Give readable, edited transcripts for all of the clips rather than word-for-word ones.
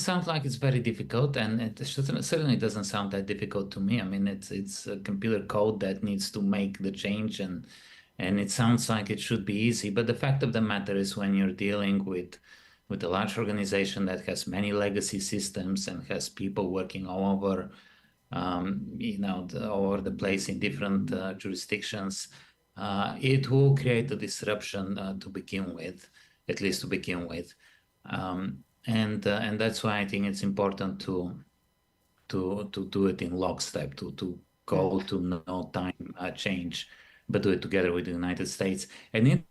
sound like it's very difficult, and it certainly doesn't sound that difficult to me. I mean, it's a computer code that needs to make the change, and it sounds like it should be easy. But the fact of the matter is, when you're dealing with a large organization that has many legacy systems and has people working all over, all over the place in different jurisdictions, it will create a disruption to begin with, at least to begin with. And that's why I think it's important to do it in lockstep, to go to no time change, but do it together with the United States. And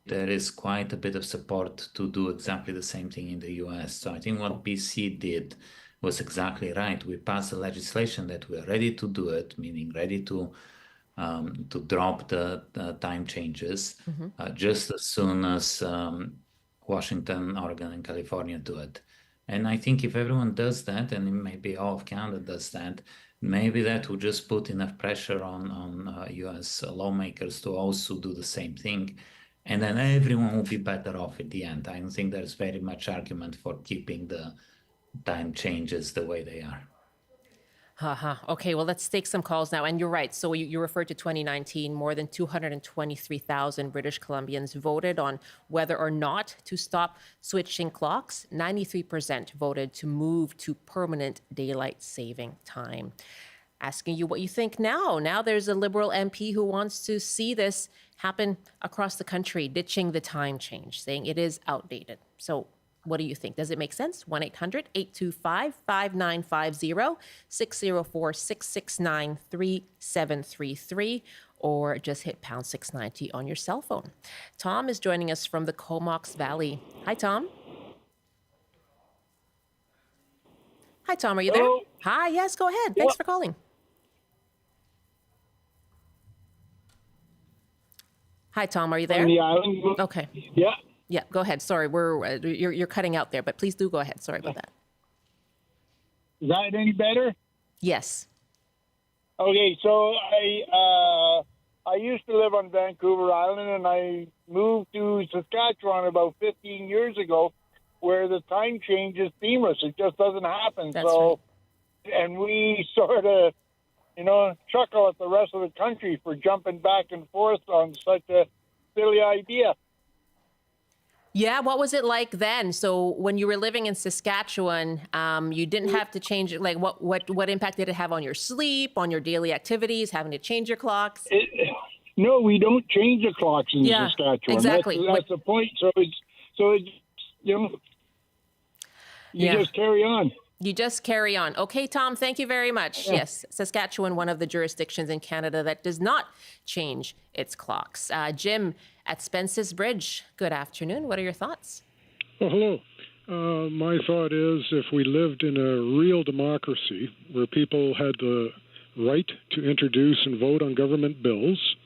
there is quite a bit of support to do exactly the same thing in the US. So I think what BC did was exactly right. We passed the legislation that we are ready to do it, meaning ready to drop the time changes just as soon as Washington, Oregon, and California do it. And I think if everyone does that, and maybe all of Canada does that, maybe that will just put enough pressure on US lawmakers to also do the same thing. And then everyone will be better off at the end. I don't think there's very much argument for keeping the time changes the way they are. Okay, well, let's take some calls now. And you're right. So you referred to 2019, more than 223,000 British Columbians voted on whether or not to stop switching clocks. 93% voted to move to permanent daylight saving time. Asking you what you think now. Now there's a Liberal MP who wants to see this happen across the country, ditching the time change, saying it is outdated. So what do you think? Does it make sense? 1-800-825-5950, 604-669-3733, or just hit pound 690 on your cell phone. Tom is joining us from the Comox Valley. Hi, Tom. Hi, Tom. Are you there? Hi. Yes, go ahead. Thanks for calling. Hi, Tom. Are you there? On the island. Okay. Yeah. Yeah, go ahead. Sorry, you're cutting out there, but please do go ahead. Sorry about that. Is that any better? Yes. Okay, so I used to live on Vancouver Island, and I moved to Saskatchewan about 15 years ago, where the time change is seamless. It just doesn't happen. That's right. And we sort of, chuckle at the rest of the country for jumping back and forth on such a silly idea. Yeah, what was it like then? So when you were living in Saskatchewan, you didn't have to change it. Like, what impact did it have on your sleep, on your daily activities, having to change your clocks? No, we don't change the clocks in Saskatchewan. Exactly. That's the point. So it's you just carry on. You just carry on. Okay, Tom, thank you very much. Yeah. Yes, Saskatchewan, one of the jurisdictions in Canada that does not change its clocks. Jim at Spence's Bridge, good afternoon. What are your thoughts? Well, hello. My thought is if we lived in a real democracy where people had the right to introduce and vote on government bills,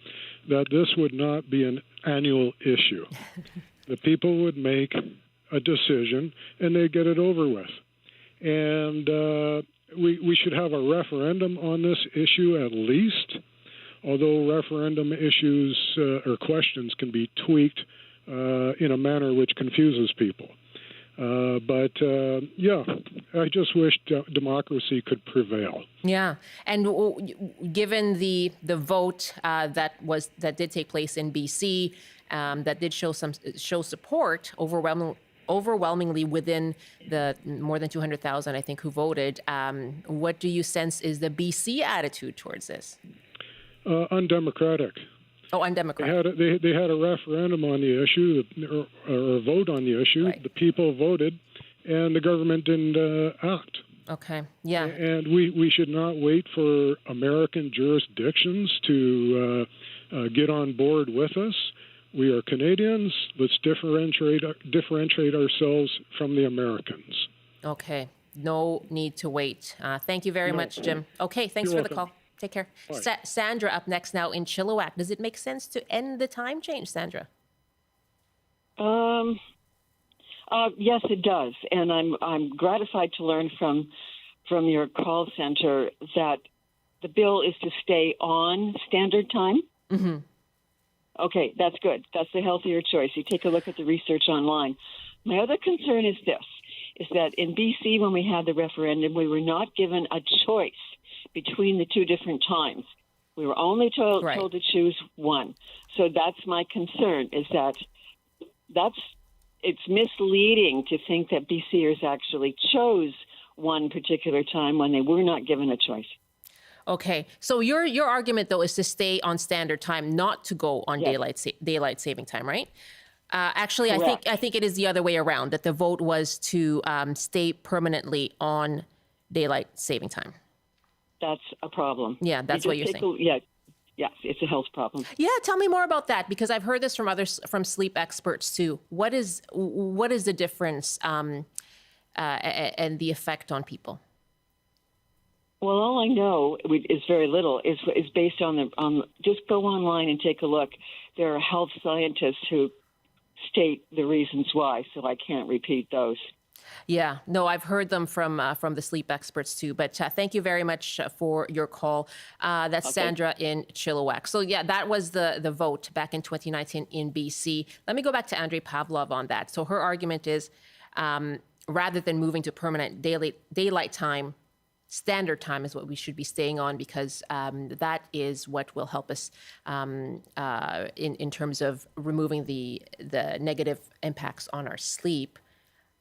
that this would not be an annual issue. The people would make a decision and they'd get it over with. And we should have a referendum on this issue at least, although referendum issues or questions can be tweaked in a manner which confuses people. But I just wish democracy could prevail. Yeah, and given the vote that did take place in BC, that did show support overwhelmingly within the more than 200,000, I think, who voted. What do you sense is the BC attitude towards this? Undemocratic. Oh, undemocratic. They had a referendum on the issue, or a vote on the issue. Right. The people voted, and the government didn't act. Okay, yeah. And we should not wait for American jurisdictions to get on board with us. We are Canadians. Let's differentiate ourselves from the Americans. Okay. No need to wait. Thank you very much, Jim. Okay. Thanks for the call. Take care. Sandra up next now in Chilliwack. Does it make sense to end the time change, Sandra? Yes, it does. And I'm gratified to learn from your call center that the bill is to stay on standard time. Mm-hmm. Okay, that's good. That's the healthier choice. You take a look at the research online. My other concern is this. is that in BC, when we had the referendum, we were not given a choice between the two different times. We were only told to choose one. So that's my concern, is that it's misleading to think that BCers actually chose one particular time when they were not given a choice. Okay, so your argument though is to stay on standard time, not to go on daylight saving time, right? Actually, Correct. I think it is the other way around. That the vote was to stay permanently on daylight saving time. That's a problem. Yeah, that's what you're saying. Yes, it's a health problem. Yeah, tell me more about that, because I've heard this from sleep experts too. What is the difference and the effect on people? Well, all I know is very little. Is based on just go online and take a look. There are health scientists who state the reasons why, so I can't repeat those. Yeah, no, I've heard them from the sleep experts too. But thank you very much for your call. That's Sandra in Chilliwack. So yeah, that was the vote back in 2019 in BC. Let me go back to Andrey Pavlov on that. So her argument is rather than moving to permanent daylight time, standard time is what we should be staying on, because that is what will help us in terms of removing the negative impacts on our sleep.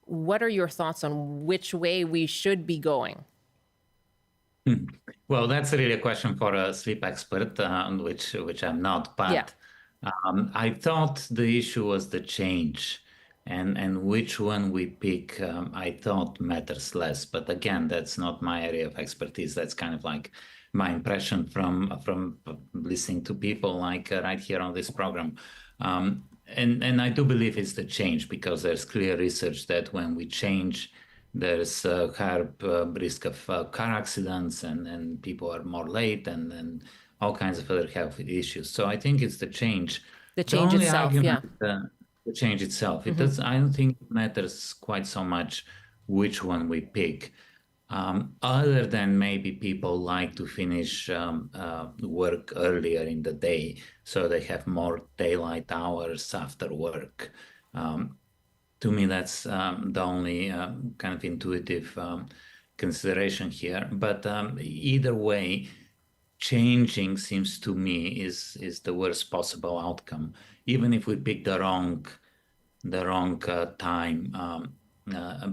What are your thoughts on which way we should be going? Well, that's really a question for a sleep expert, which I'm not. But I thought the issue was the change, and which one we pick. I thought matters less. But again, that's not my area of expertise. That's kind of like my impression from listening to people like right here on this program. And I do believe it's the change, because there's clear research that when we change, there's a higher risk of car accidents, and people are more late, and all kinds of other health issues. So I think it's the change. The change itself, The change itself. It does. I don't think it matters quite so much which one we pick. Other than maybe people like to finish work earlier in the day, so they have more daylight hours after work. To me, that's the only kind of intuitive consideration here. But either way, changing seems to me is the worst possible outcome. Even if we pick the wrong time.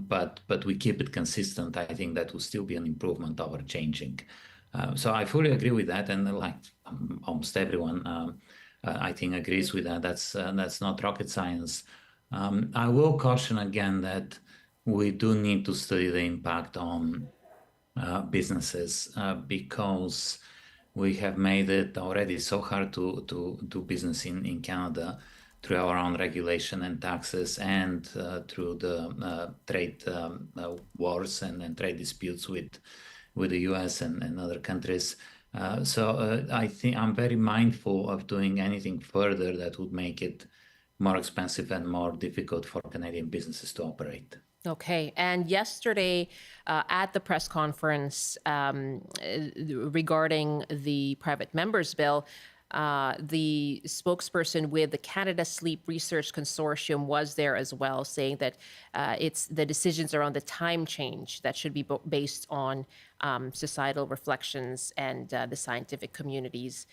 But we keep it consistent, I think that will still be an improvement over changing. So I fully agree with that, and like almost everyone, I think agrees with that. That's not rocket science. I will caution again that we do need to study the impact on businesses, because we have made it already so hard to do business in Canada, through our own regulation and taxes, and through the trade wars and trade disputes with the US and other countries. So I think I'm very mindful of doing anything further that would make it more expensive and more difficult for Canadian businesses to operate. Okay. And yesterday at the press conference regarding the private members bill, the spokesperson with the Canada Sleep Research Consortium was there as well, saying that it's the decisions around the time change that should be based on societal reflections and the scientific community's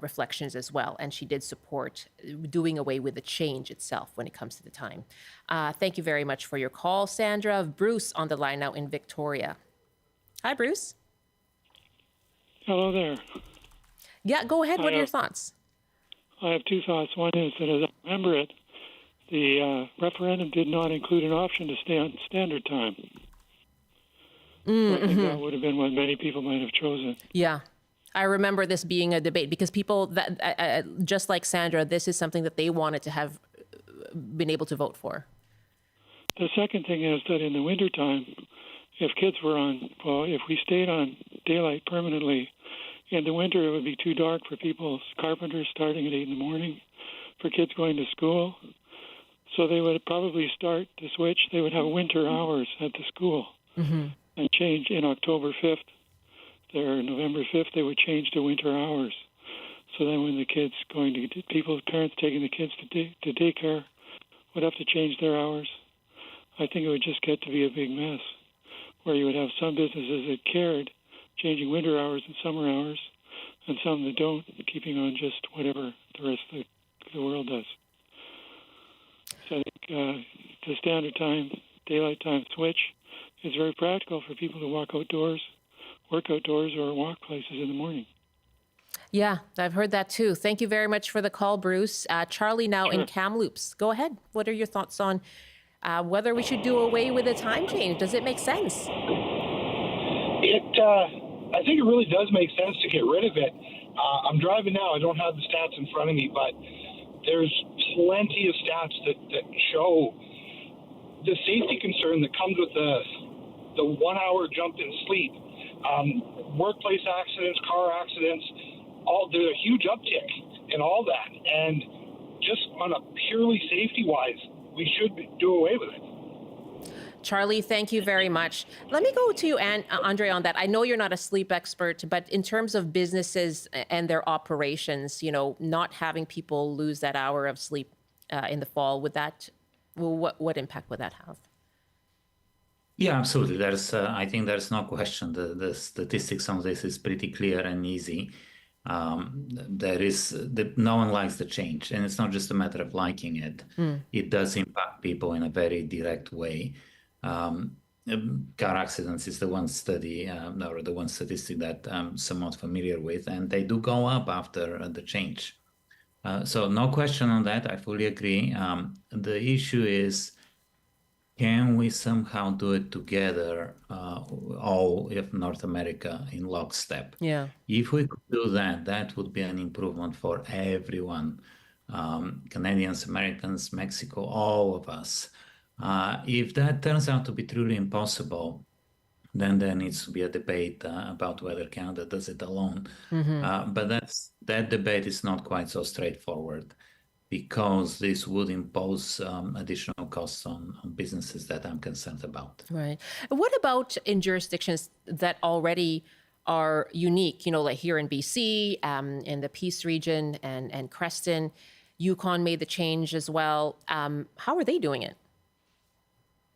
reflections as well. And she did support doing away with the change itself when it comes to the time. Thank you very much for your call, Sandra. Bruce on the line now in Victoria. Hi, Bruce. Hello there. Yeah, go ahead. What are your thoughts? I have two thoughts. One is that, as I remember it, the referendum did not include an option to stay on standard time. So I think that would have been what many people might have chosen. Yeah. I remember this being a debate, because people, that just like Sandra, this is something that they wanted to have been able to vote for. The second thing is that in the wintertime, if we stayed on daylight permanently, in the winter, it would be too dark for people's carpenters starting at 8 in the morning, for kids going to school. So they would probably start to switch. They would have winter hours at the school and change in October 5th. November 5th, they would change to winter hours. So then when the kids parents taking the kids to daycare would have to change their hours. I think it would just get to be a big mess, where you would have some businesses that cared, changing winter hours and summer hours, and some that don't, keeping on just whatever the rest of the world does. So I think the standard time, daylight time switch is very practical for people to walk outdoors, work outdoors, or walk places in the morning. Yeah, I've heard that too. Thank you very much for the call, Bruce. Charlie now in Sure. Kamloops. Go ahead. What are your thoughts on whether we should do away with the time change? Does it make sense? I think it really does make sense to get rid of it. I'm driving now. I don't have the stats in front of me, but there's plenty of stats that show the safety concern that comes with the 1 hour jump in sleep. Workplace accidents, car accidents, there's a huge uptick in all that. And just on a purely safety-wise, we should do away with it. Charlie, thank you very much. Let me go to you, Andrey, on that. I know you're not a sleep expert, but in terms of businesses and their operations, not having people lose that hour of sleep in the fall, what impact would that have? Yeah, absolutely. I think there's no question. The statistics on this is pretty clear and easy. No one likes the change, and it's not just a matter of liking it. It does impact people in a very direct way. Car accidents is the one study or the one statistic that I'm somewhat familiar with, and they do go up after the change. So no question on that. I fully agree. The issue is, can we somehow do it together, all of North America in lockstep? Yeah. If we could do that, that would be an improvement for everyone. Canadians, Americans, Mexico, all of us. If that turns out to be truly impossible, then there needs to be a debate about whether Canada does it alone. But that debate is not quite so straightforward, because this would impose additional costs on businesses that I'm concerned about. Right. What about in jurisdictions that already are unique, like here in BC, in the Peace region and Creston, Yukon made the change as well. How are they doing it?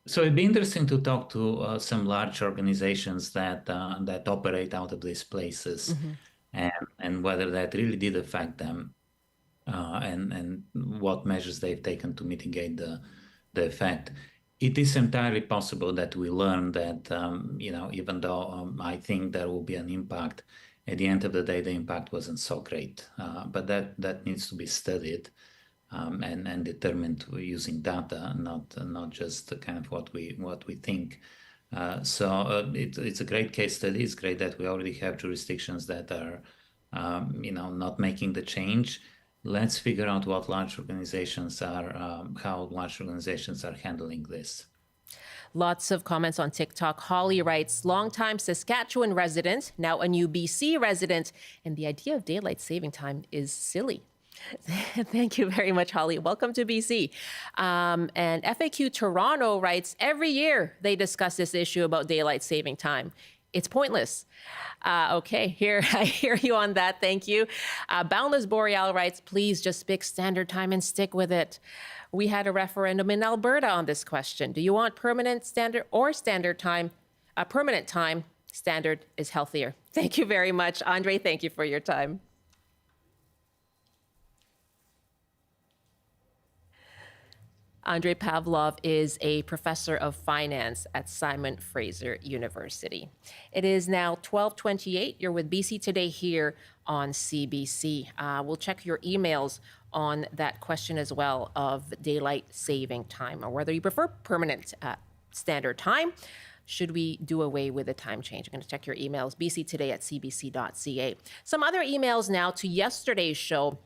So it'd be interesting to talk to some large organizations that operate out of these places, and whether that really did affect them, and what measures they've taken to mitigate the effect. It is entirely possible that we learn that, even though I think there will be an impact, at the end of the day, the impact wasn't so great. But that needs to be studied and determined using data, not just kind of what we think. So it's a great case study. It's great that we already have jurisdictions that are, not making the change. Let's figure out what large organizations are, how large organizations are handling this. Lots of comments on TikTok. Holly writes, longtime Saskatchewan resident, now a new BC resident, and the idea of daylight saving time is silly. Thank you very much, Holly. Welcome to BC. And FAQ Toronto writes, every year they discuss this issue about daylight saving time. It's pointless. Okay, I hear you on that. Thank you. Boundless Boreal writes, please just pick standard time and stick with it. We had a referendum in Alberta on this question. Do you want permanent standard or standard time? Permanent time, standard is healthier. Thank you very much. Andrey, thank you for your time. Andrey Pavlov is a professor of finance at Simon Fraser University. It is now 12:28. You're with BC Today here on CBC. We'll check your emails on that question as well of daylight saving time, or whether you prefer permanent standard time. Should we do away with the time change? I'm going to check your emails, bctoday@cbc.ca. Some other emails now to yesterday's show.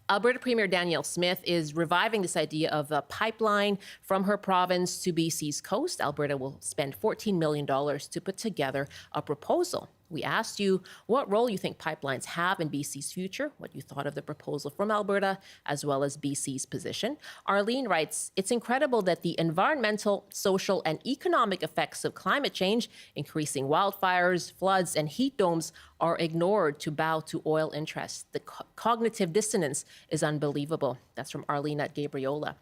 Alberta Premier Danielle Smith is reviving this idea of a pipeline from her province to BC's coast. Alberta will spend $14 million to put together a proposal. We asked you what role you think pipelines have in BC's future, what you thought of the proposal from Alberta, as well as BC's position. Arlene writes, it's incredible that the environmental, social, and economic effects of climate change, increasing wildfires, floods, and heat domes, are ignored to bow to oil interests. The cognitive dissonance is unbelievable. That's from Arlene at Gabriola.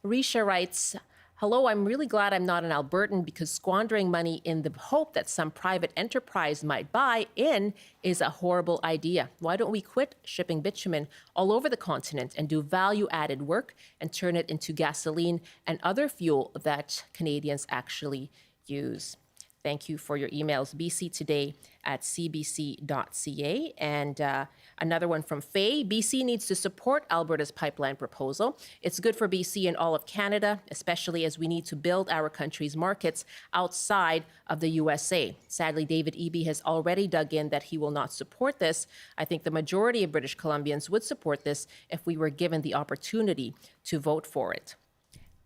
Risha writes, Hello, I'm really glad I'm not an Albertan because squandering money in the hope that some private enterprise might buy in is a horrible idea. Why don't we quit shipping bitumen all over the continent and do value-added work and turn it into gasoline and other fuel that Canadians actually use? Thank you for your emails, bctoday@cbc.ca. And another one from Faye. BC needs to support Alberta's pipeline proposal. It's good for BC and all of Canada, especially as we need to build our country's markets outside of the USA. Sadly, David Eby has already dug in that he will not support this. I think the majority of British Columbians would support this if we were given the opportunity to vote for it.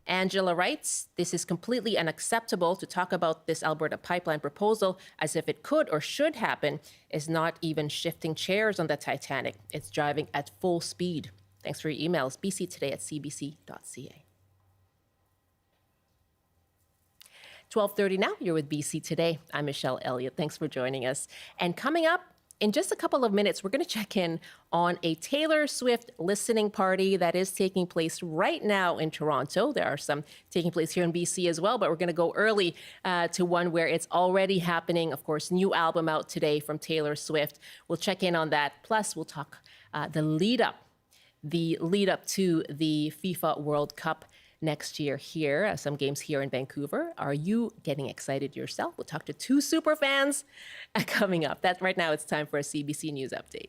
Angela writes, this is completely unacceptable. To talk about this Alberta pipeline proposal as if it could or should happen is not even shifting chairs on the Titanic. It's driving at full speed. Thanks for your emails. bctoday@cbc.ca. 12:30 now. You're with BC Today. I'm Michelle Elliott. Thanks for joining us. And coming up, in just a couple of minutes, we're going to check in on a Taylor Swift listening party that is taking place right now in Toronto. There are some taking place here in BC as well, but we're going to go early to one where it's already happening. Of course, new album out today from Taylor Swift. We'll check in on that. Plus, we'll talk the lead up to the FIFA World Cup next year here, some games here in Vancouver. Are you getting excited yourself? We'll talk to two super fans coming up. That right now it's time for a CBC News Update.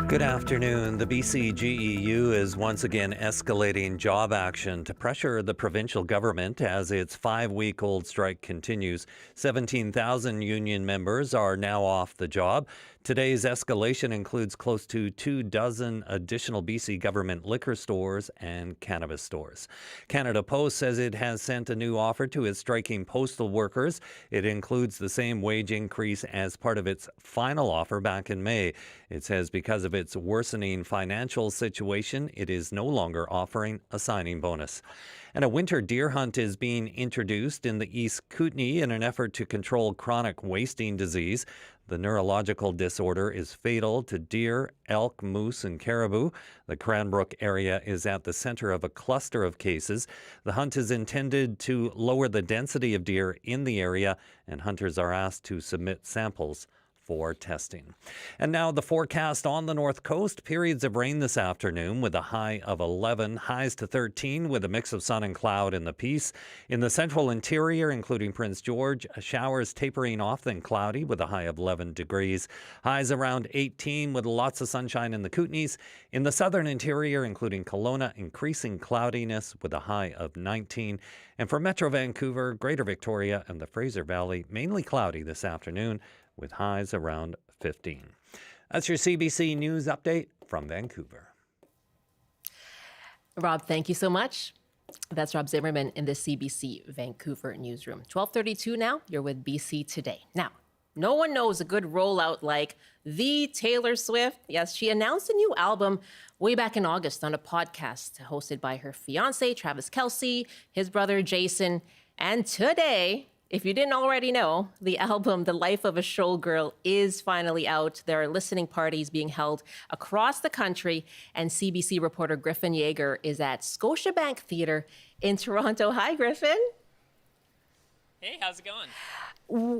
Good afternoon. The BC GEU is once again escalating job action to pressure the provincial government as its 5-week-old strike continues. 17,000 union members are now off the job. Today's escalation includes close to 24 additional BC government liquor stores and cannabis stores. Canada Post says it has sent a new offer to its striking postal workers. It includes the same wage increase as part of its final offer back in May. It says because of its worsening financial situation, it is no longer offering a signing bonus. And a winter deer hunt is being introduced in the East Kootenay in an effort to control chronic wasting disease. The neurological disorder is fatal to deer, elk, moose, and caribou. The Cranbrook area is at the center of a cluster of cases. The hunt is intended to lower the density of deer in the area, and hunters are asked to submit samples for testing. And now the forecast on the North Coast. Periods of rain this afternoon with a high of 11, highs to 13 with a mix of sun and cloud in the Peace. In the central interior, including Prince George, showers tapering off, then cloudy with a high of 11 degrees. Highs around 18 with lots of sunshine in the Kootenays. In the southern interior, including Kelowna, increasing cloudiness with a high of 19. And for Metro Vancouver, Greater Victoria, and the Fraser Valley, mainly cloudy this afternoon, with highs around 15. That's your CBC News Update from Vancouver. Rob, thank you so much. That's Rob Zimmerman in the CBC Vancouver newsroom. 12:32 now. You're with BC Today. Now, no one knows a good rollout like the Taylor Swift. Yes, she announced a new album way back in August on a podcast hosted by her fiancé, Travis Kelce, his brother, Jason. And today, if you didn't already know, the album, The Life of a Showgirl, is finally out. There are listening parties being held across the country, and CBC reporter Griffin Jaeger is at Scotia Bank Theatre in Toronto. Hi, Griffin. Hey, how's it going?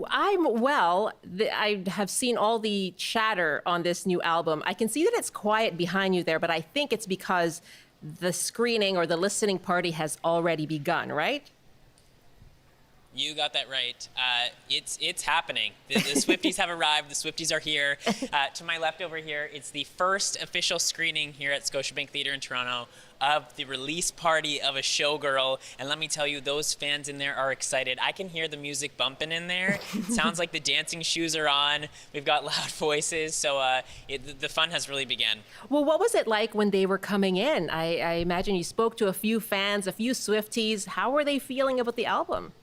I'm well. I have seen all the chatter on this new album. I can see that it's quiet behind you there, but I think it's because the screening or the listening party has already begun, right? You got that right. It's happening. The Swifties have arrived. The Swifties are here. To my left over here, it's the first official screening here at Scotiabank Theatre in Toronto of the release party of A Showgirl. And let me tell you, those fans in there are excited. I can hear the music bumping in there. It sounds like the dancing shoes are on. We've got loud voices. So the fun has really begun. Well, what was it like when they were coming in? I imagine you spoke to a few fans, a few Swifties. How were they feeling about the album?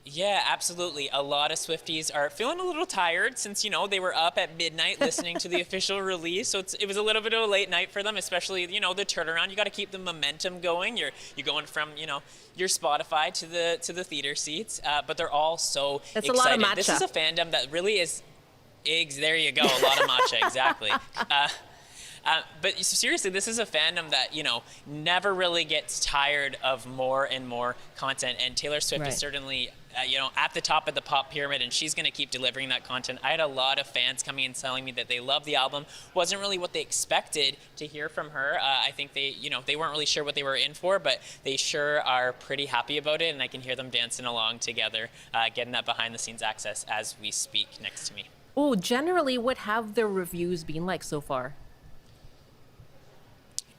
Yeah, absolutely. A lot of Swifties are feeling a little tired since, they were up at midnight listening to the official release. So it was a little bit of a late night for them, especially, the turnaround. You got to keep the momentum going. You're going from, your Spotify to the theater seats. But they're all so excited. A lot of matcha. This is a fandom that really is... There you go. A lot of matcha, exactly. But seriously, this is a fandom that, never really gets tired of more and more content. And Taylor Swift is certainly, at the top of the pop pyramid, and she's going to keep delivering that content. I had a lot of fans coming and telling me that they love the album. Wasn't really what they expected to hear from her. I think they weren't really sure what they were in for, but they sure are pretty happy about it, and I can hear them dancing along together, getting that behind-the-scenes access as we speak next to me. Oh, generally, what have the reviews been like so far?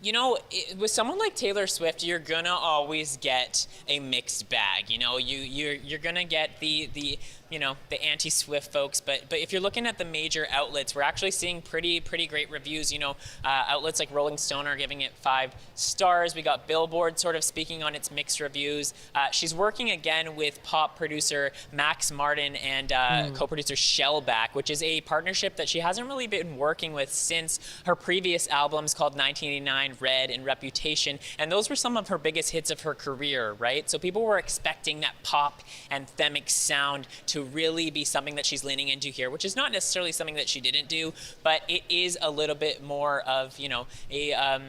With someone like Taylor Swift, you're gonna always get a mixed bag. You're gonna get the anti-Swift folks, but if you're looking at the major outlets, we're actually seeing pretty great reviews. Outlets like Rolling Stone are giving it 5 stars. We got Billboard sort of speaking on its mixed reviews. She's working again with pop producer Max Martin and co-producer Shellback, which is a partnership that she hasn't really been working with since her previous albums called 1989, Red, and Reputation, and those were some of her biggest hits of her career, right? So people were expecting that pop anthemic sound to really be something that she's leaning into here, which is not necessarily something that she didn't do, but it is a little bit more of, a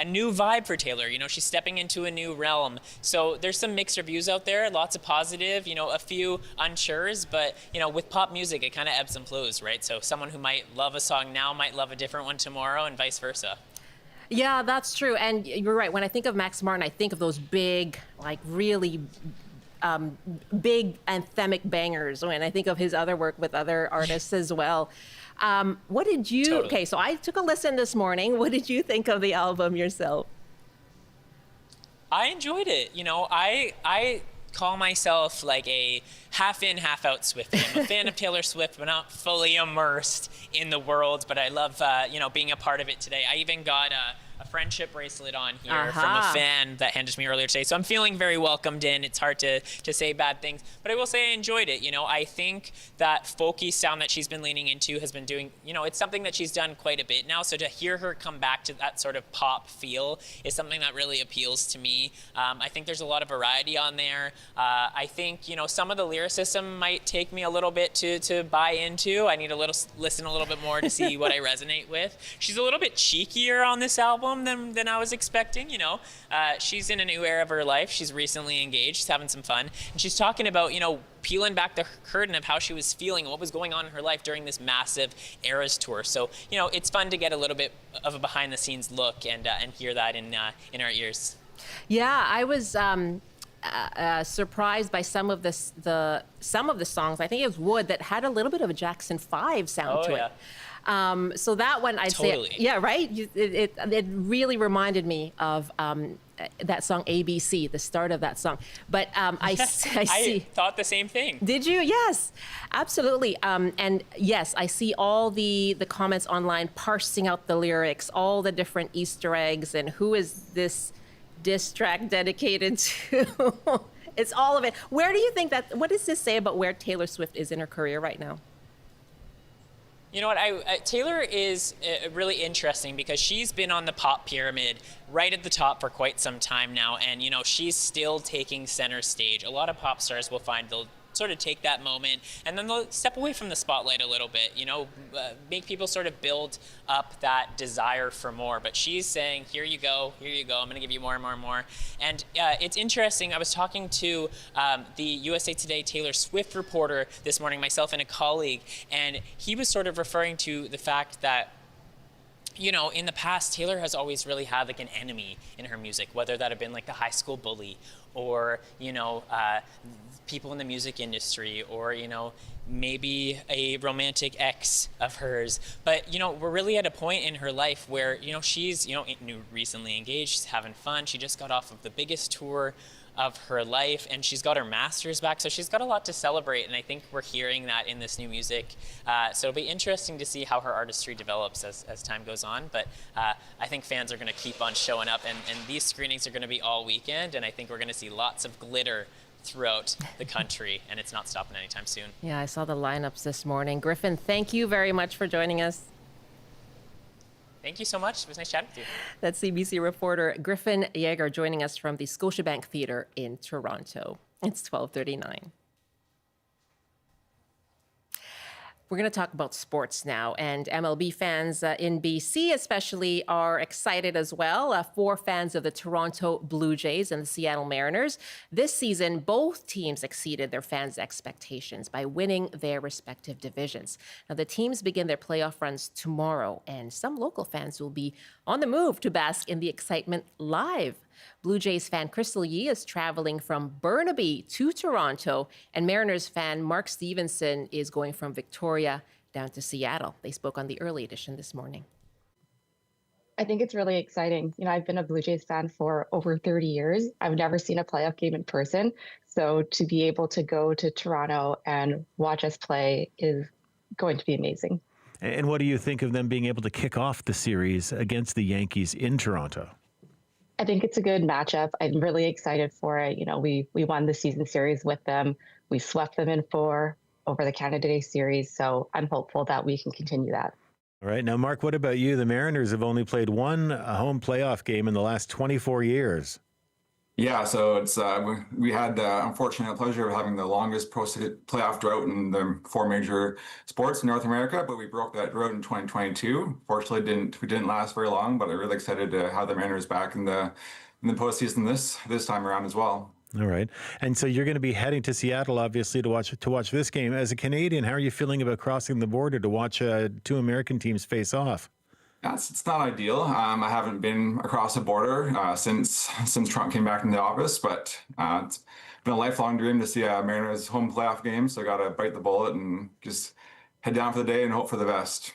new vibe for Taylor. She's stepping into a new realm. So there's some mixed reviews out there, lots of positive, a few unsures, but, with pop music, it kind of ebbs and flows, right? So someone who might love a song now might love a different one tomorrow, and vice versa. Yeah, that's true. And you're right. When I think of Max Martin, I think of those big, really big anthemic bangers. When I think of his other work with other artists as well. What did you... Totally. Okay, so I took a listen this morning. What did you think of the album yourself? I enjoyed it. I call myself like a half in, half out Swiftie. I'm a fan of Taylor Swift, but not fully immersed in the world. But I love, being a part of it today. I even got a friendship bracelet on here from a fan that handed to me earlier today. So I'm feeling very welcomed in. It's hard to say bad things, but I will say I enjoyed it. I think that folky sound that she's been leaning into has been doing, it's something that she's done quite a bit now. So to hear her come back to that sort of pop feel is something that really appeals to me. I think there's a lot of variety on there. I think, some of the lyricism might take me a little bit to buy into. I need to listen a little bit more to see what I resonate with. She's a little bit cheekier on this album than I was expecting. She's in a new era of her life. She's recently engaged. She's having some fun. And she's talking about, peeling back the curtain of how she was feeling and what was going on in her life during this massive Eras tour. So, it's fun to get a little bit of a behind the scenes look and hear that in our ears. Yeah, I was surprised by some of the songs. I think it was Wood that had a little bit of a Jackson 5 sound to it. So that one, I'd say, yeah, right? It really reminded me of that song ABC, the start of that song. But I thought the same thing. Did you? Yes, absolutely. And yes, I see all the comments online parsing out the lyrics, all the different Easter eggs, and who is this diss track dedicated to? It's all of it. Where do you think what does this say about where Taylor Swift is in her career right now? You know what, Taylor is really interesting because she's been on the pop pyramid right at the top for quite some time now, and she's still taking center stage. A lot of pop stars will find they'll sort of take that moment and then they'll step away from the spotlight a little bit, make people sort of build up that desire for more. But she's saying, here you go, I'm going to give you more and more and more. And it's interesting, I was talking to the USA Today Taylor Swift reporter this morning, myself and a colleague, and he was sort of referring to the fact that in the past, Taylor has always really had like an enemy in her music, whether that have been like the high school bully or, people in the music industry or, maybe a romantic ex of hers. But, we're really at a point in her life where, she's, recently engaged, she's having fun. She just got off of the biggest tour of her life and she's got her master's back. So she's got a lot to celebrate. And I think we're hearing that in this new music. So it'll be interesting to see how her artistry develops as time goes on. But I think fans are going to keep on showing up and these screenings are going to be all weekend. And I think we're going to see lots of glitter throughout the country and it's not stopping anytime soon. Yeah, I saw the lineups this morning. Griffin, thank you very much for joining us. Thank you so much. It was nice chatting with you. That's CBC reporter Griffin Jaeger joining us from the Scotia Bank Theatre in Toronto. It's 12:39. We're going to talk about sports now, and MLB fans in BC especially are excited as well. 4 fans of the Toronto Blue Jays and the Seattle Mariners. This season, both teams exceeded their fans' expectations by winning their respective divisions. Now, the teams begin their playoff runs tomorrow, and some local fans will be on the move to bask in the excitement live. Blue Jays fan Crystal Yee is traveling from Burnaby to Toronto, and Mariners fan Mark Stevenson is going from Victoria down to Seattle. They spoke on the early edition this morning. I think it's really exciting. I've been a Blue Jays fan for over 30 years. I've never seen a playoff game in person. So to be able to go to Toronto and watch us play is going to be amazing. And what do you think of them being able to kick off the series against the Yankees in Toronto? I think it's a good matchup. I'm really excited for it. We won the season series with them. We swept them in 4 over the Canada Day series. So I'm hopeful that we can continue that. All right. Now, Mark, what about you? The Mariners have only played one home playoff game in the last 24 years. Yeah, so it's we had the unfortunate pleasure of having the longest playoff drought in the 4 major sports in North America, but we broke that drought in 2022. Fortunately, we didn't last very long, but I'm really excited to have the Mariners back in the postseason this time around as well. All right, and so you're going to be heading to Seattle, obviously, to watch this game. As a Canadian, how are you feeling about crossing the border to watch 2 American teams face off? It's not ideal. I haven't been across the border since Trump came back in the office, but it's been a lifelong dream to see a Mariners home playoff game. So I got to bite the bullet and just head down for the day and hope for the best.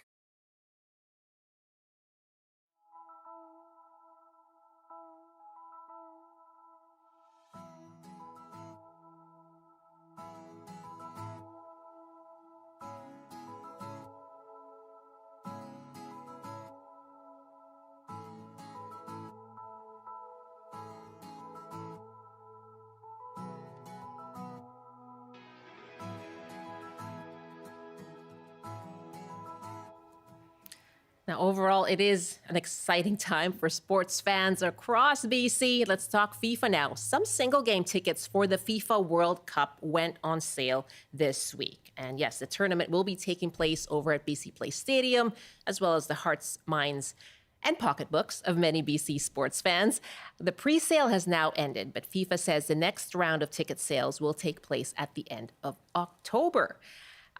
Now, overall, it is an exciting time for sports fans across BC. Let's talk FIFA now. Some single game tickets for the FIFA World Cup went on sale this week. And yes, the tournament will be taking place over at BC Place Stadium, as well as the hearts, minds, and pocketbooks of many BC sports fans. The pre-sale has now ended, but FIFA says the next round of ticket sales will take place at the end of October.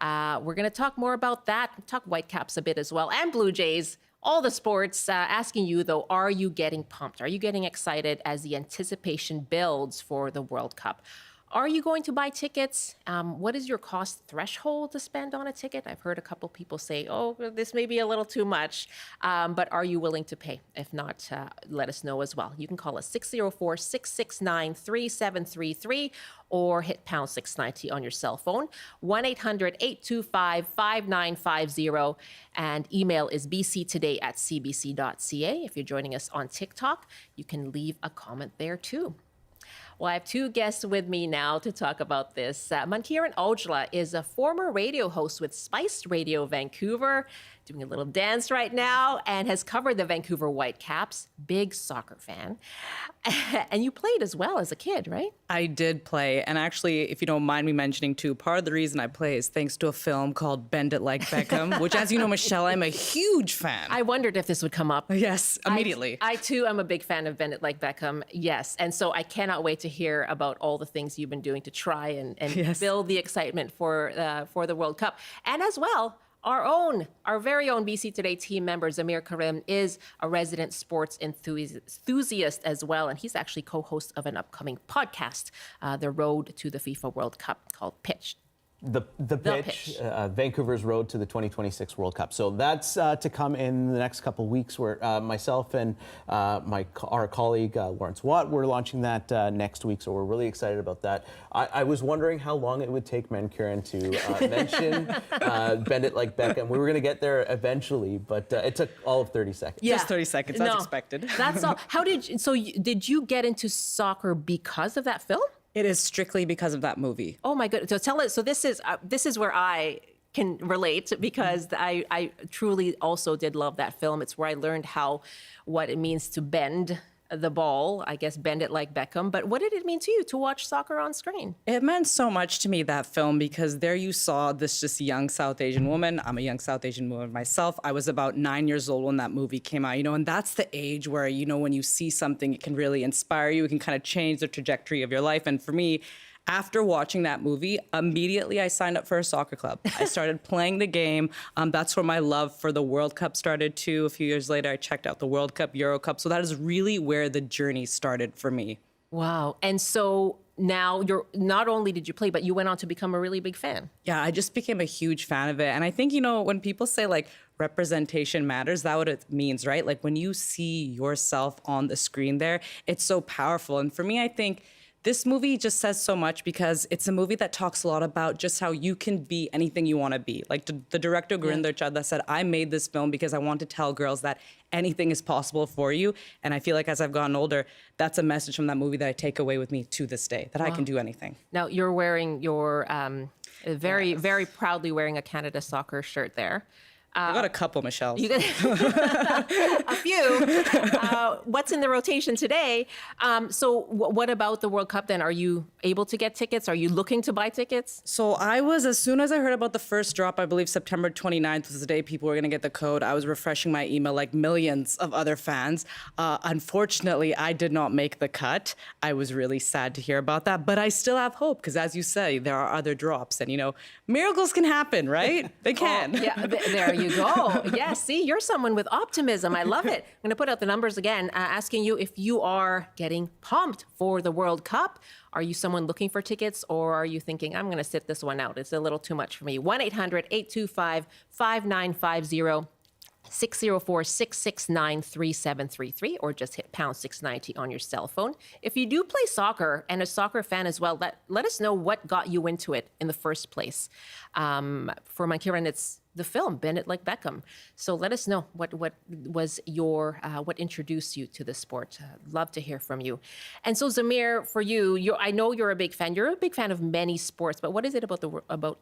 We're going to talk more about that, talk Whitecaps a bit as well, and Blue Jays, all the sports. Asking you, though, are you getting pumped? Are you getting excited as the anticipation builds for the World Cup? Are you going to buy tickets? What is your cost threshold to spend on a ticket? I've heard a couple people say, oh, this may be a little too much, but are you willing to pay? If not, let us know as well. You can call us 604-669-3733 or hit pound 690 on your cell phone, 1-800-825-5950, and email is bctoday@cbc.ca. If you're joining us on TikTok, you can leave a comment there too. Well, I have 2 guests with me now to talk about this. Mankiran Aujla is a former radio host with Spice Radio Vancouver, doing a little dance right now, and has covered the Vancouver Whitecaps. Big soccer fan. And you played as well as a kid, right? I did play. And actually, if you don't mind me mentioning too, part of the reason I play is thanks to a film called Bend It Like Beckham, which, as you know, Michelle, I'm a huge fan. I wondered if this would come up. Yes, immediately. I too am a big fan of Bend It Like Beckham, yes. And so I cannot wait to hear about all the things you've been doing to try and yes, build the excitement for the World Cup. And as well, our very own BC Today team member, Zameer Karim, is a resident sports enthusiast as well. And he's actually co-host of an upcoming podcast, The Road to the FIFA World Cup, called Pitch. The pitch. Vancouver's road to the 2026 World Cup. So that's to come in the next couple of weeks, where myself and our colleague Lawrence Watt, we're launching that next week. So we're really excited about that. I was wondering how long it would take Mankiran to mention Bend It Like Beckham. We were going to get there eventually, but it took all of 30 seconds. Yeah. Just 30 seconds, that's expected. That's all. Did you get into soccer because of that film? It is strictly because of that movie. Oh my goodness! So tell us. So this is where I can relate, because I truly also did love that film. It's where I learned what it means to bend the ball, I guess, bend it like Beckham. But what did it mean to you to watch soccer on screen? It meant so much to me, that film, because there you saw this just young South Asian woman. I'm a young South Asian woman myself. I was about 9 years old when that movie came out, and that's the age where, when you see something, it can really inspire you. It can kind of change the trajectory of your life. And for me, after watching that movie, immediately I signed up for a soccer club. I started playing the game. That's where my love for the World Cup started too. A few years later, I checked out the World Cup, Euro Cup. So that is really where the journey started for me. Wow. And so now not only did you play, but you went on to become a really big fan. Yeah, I just became a huge fan of it. And I think, when people say like representation matters, that's what it means, right? Like when you see yourself on the screen there, it's so powerful. And for me, I think this movie just says so much, because it's a movie that talks a lot about just how you can be anything you want to be. Like the director, Gurinder Chadha, said, I made this film because I want to tell girls that anything is possible for you. And I feel like as I've gotten older, that's a message from that movie that I take away with me to this day, that I can do anything. Now, you're wearing your, very proudly wearing a Canada soccer shirt there. I got a couple, Michelle. You got a few. What's in the rotation today? So what about the World Cup then? Are you able to get tickets? Are you looking to buy tickets? So as soon as I heard about the first drop, I believe September 29th was the day people were going to get the code. I was refreshing my email like millions of other fans. Unfortunately, I did not make the cut. I was really sad to hear about that, but I still have hope, because as you say, there are other drops, and miracles can happen, right? They can. Oh, yeah, there you go. Yeah, see, you're someone with optimism. I love it. I'm going to put out the numbers again, asking you if you are getting pumped for the World Cup. Are you someone looking for tickets, or are you thinking, I'm going to sit this one out? It's a little too much for me. 1-800-825-5950. 604-669-3733, or just hit pound 690 on your cell phone. If you do play soccer and a soccer fan as well, let us know what got you into it in the first place. For Mankiran, it's the film Bend It Like Beckham. So let us know what was your what introduced you to the sport. Love to hear from you. And so Zameer, for you, I know you're a big fan. You're a big fan of many sports, but what is it about the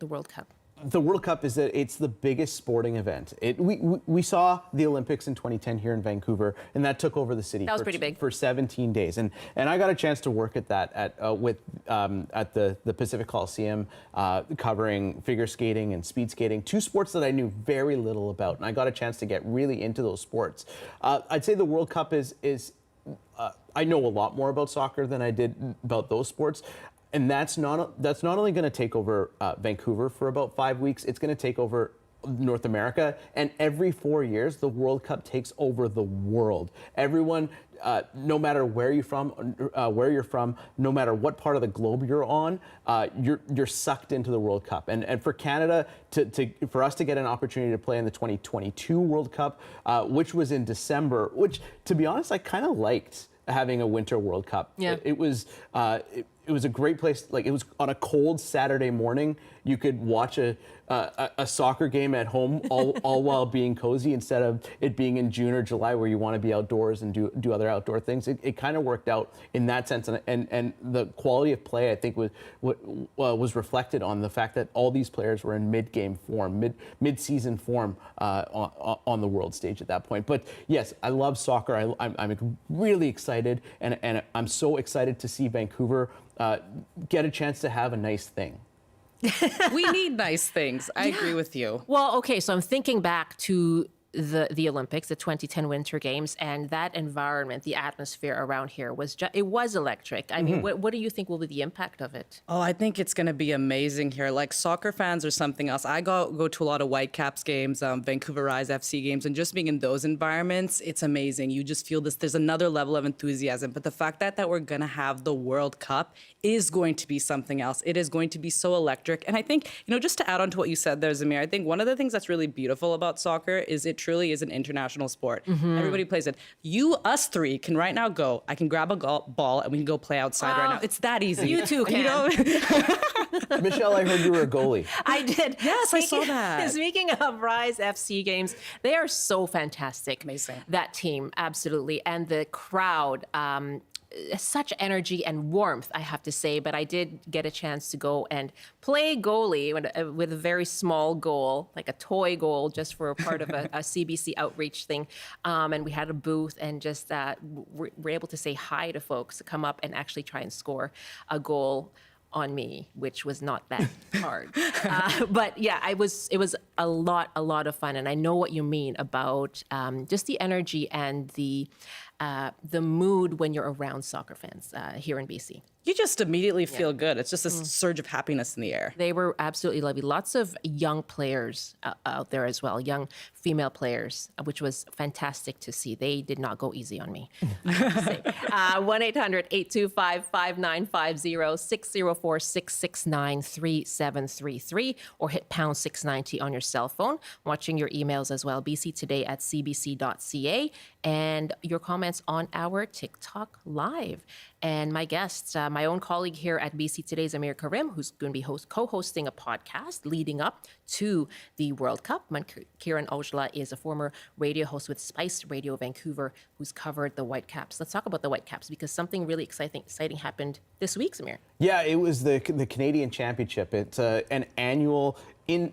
World Cup? The World Cup is that it's the biggest sporting event. We saw the Olympics in 2010 here in Vancouver, and that took over the city. That was pretty big. For 17 days, and I got a chance to work at that at the Pacific Coliseum, covering figure skating and speed skating, two sports that I knew very little about, and I got a chance to get really into those sports. I'd say the World Cup is I know a lot more about soccer than I did about those sports. And that's not only going to take over Vancouver for about 5 weeks. It's going to take over North America. And every 4 years, the World Cup takes over the world. Everyone, no matter where you're from, no matter what part of the globe you're on, you're sucked into the World Cup. And for Canada, for us to get an opportunity to play in the 2022 World Cup, which was in December, which, to be honest, I kind of liked having a Winter World Cup. Yeah. It was a great place. Like, it was on a cold Saturday morning. You could watch a soccer game at home all while being cozy, instead of it being in June or July where you want to be outdoors and do other outdoor things. It kind of worked out in that sense, and the quality of play, I think, was reflected on the fact that all these players were in mid-game form, mid-season form on the world stage at that point. But yes, I love soccer. I'm really excited, and I'm so excited to see Vancouver get a chance to have a nice thing. We need nice things. I agree with you. Well, okay, so I'm thinking back to the Olympics, the 2010 Winter Games, and that environment, the atmosphere around here was it was electric. I mean, what do you think will be the impact of it? Oh, I think it's going to be amazing here. Like, soccer fans are something else. I go to a lot of Whitecaps games, Vancouver Rise FC games, and just being in those environments, it's amazing. You just feel there's another level of enthusiasm. But the fact that we're going to have the World Cup is going to be something else. It is going to be so electric. And I think, just to add on to what you said there, Zameer, I think one of the things that's really beautiful about soccer is it truly is an international sport. Mm-hmm. Everybody plays it. Us three can right now go. I can grab a ball and we can go play outside right now. It's that easy. You too can. Michelle, I heard you were a goalie. I did. Yes, I saw that. Speaking of Rise FC games, they are so fantastic. Amazing. That team, absolutely. And the crowd, such energy and warmth, I have to say. But I did get a chance to go and play goalie with a very small goal, like a toy goal, just for a part of a CBC outreach thing. And we had a booth and just were able to say hi to folks, to come up and actually try and score a goal on me, which was not that hard. But yeah, it was a lot of fun. And I know what you mean about just the energy and the mood when you're around soccer fans here in BC. You just immediately feel good. It's just a surge of happiness in the air. They were absolutely lovely. Lots of young players out there as well, young female players, which was fantastic to see. They did not go easy on me, I have to say. 1-800-825-5950, 604-669-3733, or hit pound 690 on your cell phone. Watching your emails as well, bctoday@cbc.ca, and your comments on our TikTok Live. And my guests, my own colleague here at BC Today, Zameer Karim, who's going to be co-hosting a podcast leading up to the World Cup. Mankiran Aujla is a former radio host with Spice Radio Vancouver, who's covered the Whitecaps. Let's talk about the Whitecaps, because something really exciting happened this week, Zameer. Yeah, it was the Canadian Championship. It's an annual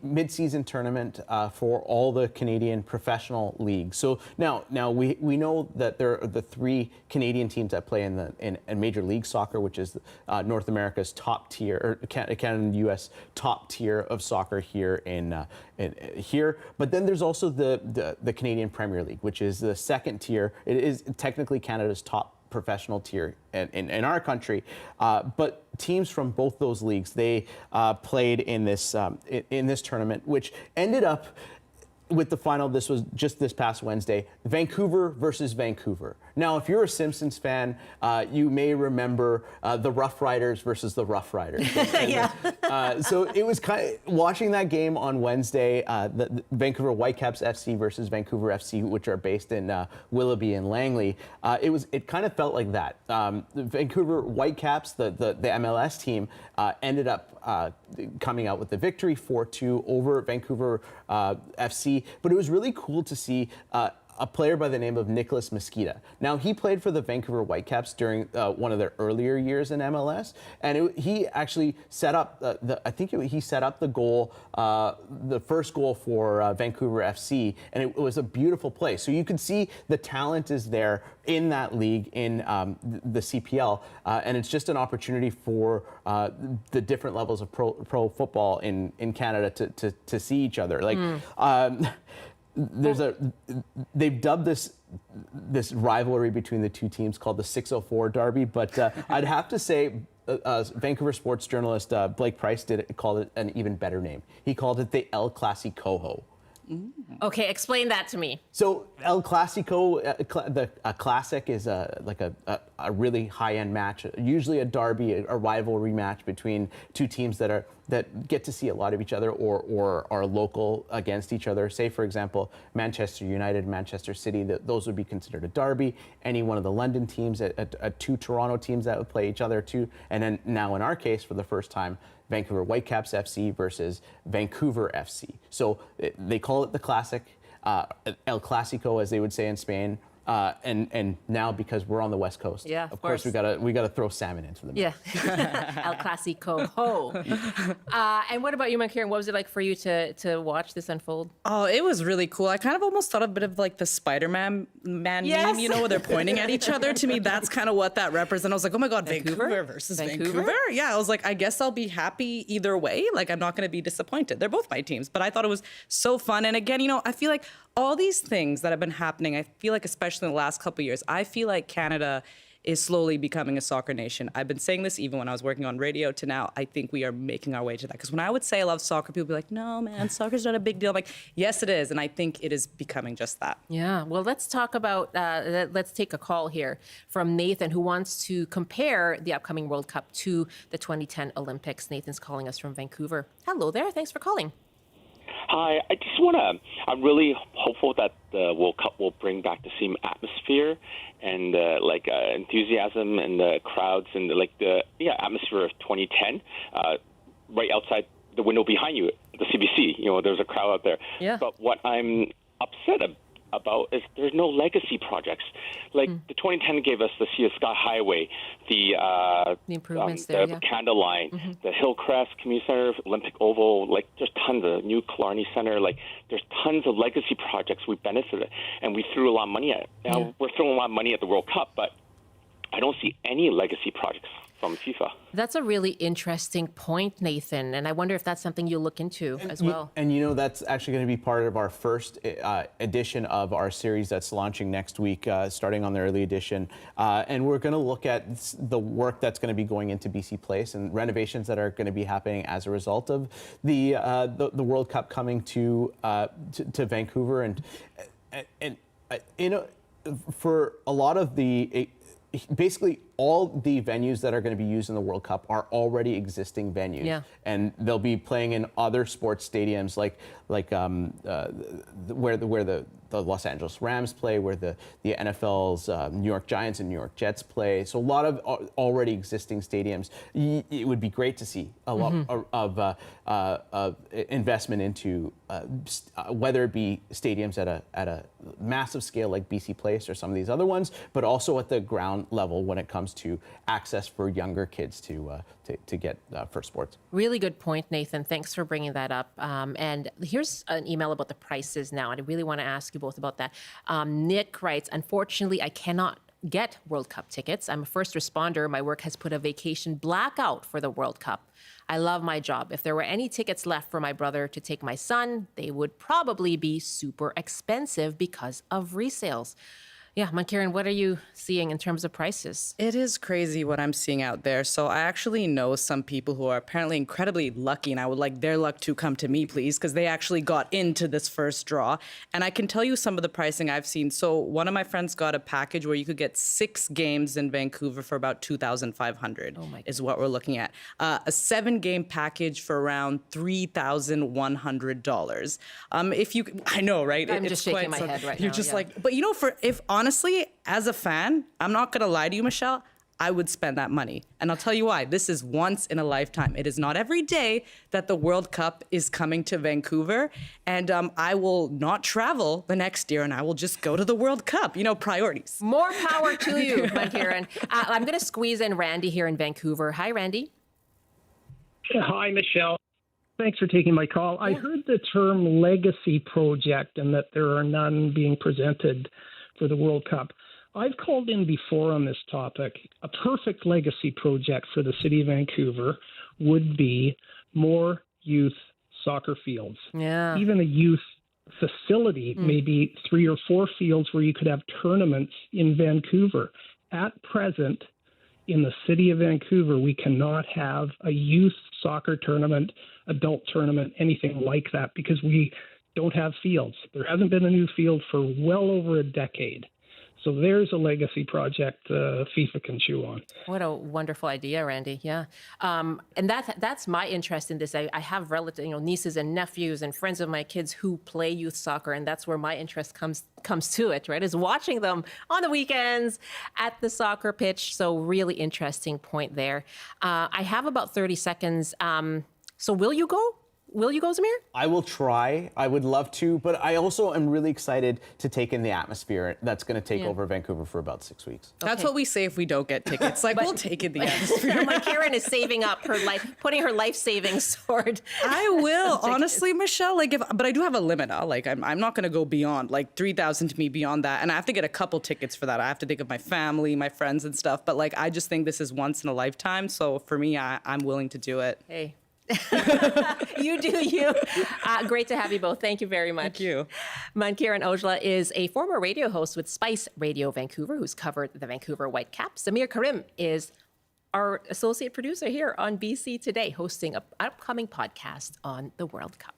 mid-season tournament for all the Canadian professional leagues. So now we know that there are the three Canadian teams that play in Major League Soccer, which is North America's top tier, or Canada and U.S. top tier of soccer here here. But then there's also the Canadian Premier League, which is the second tier. It is technically Canada's top professional tier in our country, but teams from both those leagues, they played in this tournament, which ended up with the final. This was just this past Wednesday, Vancouver versus Vancouver. Now, if you're a Simpsons fan, you may remember the Rough Riders versus the Rough Riders. So it was kind of watching that game on Wednesday, the Vancouver Whitecaps FC versus Vancouver FC, which are based in Willoughby and Langley. It kind of felt like that. The Vancouver Whitecaps, the MLS team, ended up coming out with the victory 4-2 over Vancouver FC. But it was really cool to see a player by the name of Nicholas Mosqueda. Now, he played for the Vancouver Whitecaps during one of their earlier years in MLS, and he actually set up he set up the goal, the first goal for Vancouver FC, and it was a beautiful play. So you can see the talent is there in that league, in the CPL, and it's just an opportunity for the different levels of pro football in Canada to see each other. They've dubbed this rivalry between the two teams called the 604 Derby, but I'd have to say Vancouver sports journalist Blake Price called it an even better name. He called it the El Clasico. Okay, explain that to me. So El Clasico, a classic is like a really high-end match, usually a derby, a rivalry match between two teams that get to see a lot of each other or are local against each other. Say, for example, Manchester United, Manchester City, those would be considered a derby. Any one of the London teams, two Toronto teams that would play each other too. And then now in our case, for the first time, Vancouver Whitecaps FC versus Vancouver FC. So they call it the Classic, El Clasico, as they would say in Spain. And now, because we're on the West Coast, of course we gotta throw salmon into the mix. Yeah, El Clasico. And what about you, Mankiran? What was it like for you to watch this unfold? Oh, it was really cool. I kind of almost thought a bit of like the Spider-Man meme, where they're pointing at each other. To me, that's kind of what that represents. I was like, oh my God, Vancouver versus Vancouver? Yeah, I was like, I guess I'll be happy either way. Like, I'm not going to be disappointed. They're both my teams, but I thought it was so fun. And again, I feel like all these things that have been happening, I feel like especially in the last couple of years, I feel like Canada is slowly becoming a soccer nation. I've been saying this even when I was working on radio to now. I think we are making our way to that. Because when I would say I love soccer, people would be like, no, man, soccer's not a big deal. I'm like, yes, it is. And I think it is becoming just that. Yeah. Well, let's talk about, let's take a call here from Nathan, who wants to compare the upcoming World Cup to the 2010 Olympics. Nathan's calling us from Vancouver. Hello there. Thanks for calling. Hi, I'm really hopeful that the World Cup will bring back the same atmosphere and enthusiasm and the crowds and the atmosphere of 2010. Right outside the window behind you, the CBC, there's a crowd out there. Yeah. But what I'm upset about is there's no legacy projects. Like the 2010 gave us the Sea to Sky Highway, the improvements the Canada Line, the Hillcrest Community Center, Olympic Oval. Like there's tons of new Killarney Center. Like there's tons of legacy projects we benefited, and we threw a lot of money at it. Now we're throwing a lot of money at the World Cup, but I don't see any legacy projects from FIFA. That's a really interesting point, Nathan, and I wonder if that's something you'll look into as well. And you know, that's actually going to be part of our first edition of our series that's launching next week, starting on the early edition. And we're going to look at the work that's going to be going into BC Place and renovations that are going to be happening as a result of the World Cup coming to Vancouver. And you know, for a lot of basically all the venues that are going to be used in the World Cup are already existing venues, and they'll be playing in other sports stadiums like where the Los Angeles Rams play, where the NFL's New York Giants and New York Jets play. So a lot of already existing stadiums. It would be great to see a lot of investment into whether it be stadiums at a massive scale like BC Place or some of these other ones, but also at the ground level when it comes to access for younger kids to get for sports. Really good point, Nathan. Thanks for bringing that up. And here's an email about the prices now, and I really want to ask you both about that. Nick writes, unfortunately, I cannot get World Cup tickets. I'm a first responder. My work has put a vacation blackout for the World Cup. I love my job. If there were any tickets left for my brother to take my son, they would probably be super expensive because of resales. Yeah, Mankiran, what are you seeing in terms of prices? It is crazy what I'm seeing out there. So I actually know some people who are apparently incredibly lucky, and I would like their luck to come to me, please, because they actually got into this first draw. And I can tell you some of the pricing I've seen. So one of my friends got a package where you could get 6 games in Vancouver for about $2,500 is what we're looking at. A 7-game package for around $3,100. If you, I know, right? I'm just shaking my head right now. You're just like, but you know, honestly, as a fan, I'm not going to lie to you, Michelle, I would spend that money. And I'll tell you why. This is once in a lifetime. It is not every day that the World Cup is coming to Vancouver. And I will not travel the next year, and I will just go to the World Cup. You know, priorities. More power to you, Mankiran. I'm going to squeeze in Randy here in Vancouver. Hi, Randy. Hi, Michelle. Thanks for taking my call. I heard the term legacy project and that there are none being presented for the World Cup. I've called in before on this topic. A perfect legacy project for the city of Vancouver would be more youth soccer fields. Yeah. Even a youth facility, maybe 3 or 4 fields where you could have tournaments in Vancouver. At present, in the city of Vancouver, we cannot have a youth soccer tournament, adult tournament, anything like that, because we don't have fields. There hasn't been a new field for well over a decade. So there's a legacy project FIFA can chew on. What a wonderful idea, Randy. Yeah. And that's my interest in this. I have relatives, nieces and nephews and friends of my kids who play youth soccer, and that's where my interest comes to it, right? Is watching them on the weekends at the soccer pitch. So really interesting point there. I have about 30 seconds. So will you go? Will you go, Zameer? I will try. I would love to, but I also am really excited to take in the atmosphere that's going to take over Vancouver for about 6 weeks. That's what we say if we don't get tickets. Like, we'll take in the atmosphere. Mankiran is saving up her life, putting her life savings toward. I will, honestly, Michelle. But I do have a limit. I'm not going to go beyond $3,000 to me beyond that, and I have to get a couple tickets for that. I have to think of my family, my friends, and stuff. But I just think this is once in a lifetime. So for me, I'm willing to do it. Hey. You do you. Great to have you both. Thank you very much. Thank you. Mankiran Aujla is a former radio host with Spice Radio Vancouver, who's covered the Vancouver Whitecaps. Zameer Karim is our associate producer here on BC Today, hosting an upcoming podcast on the World Cup.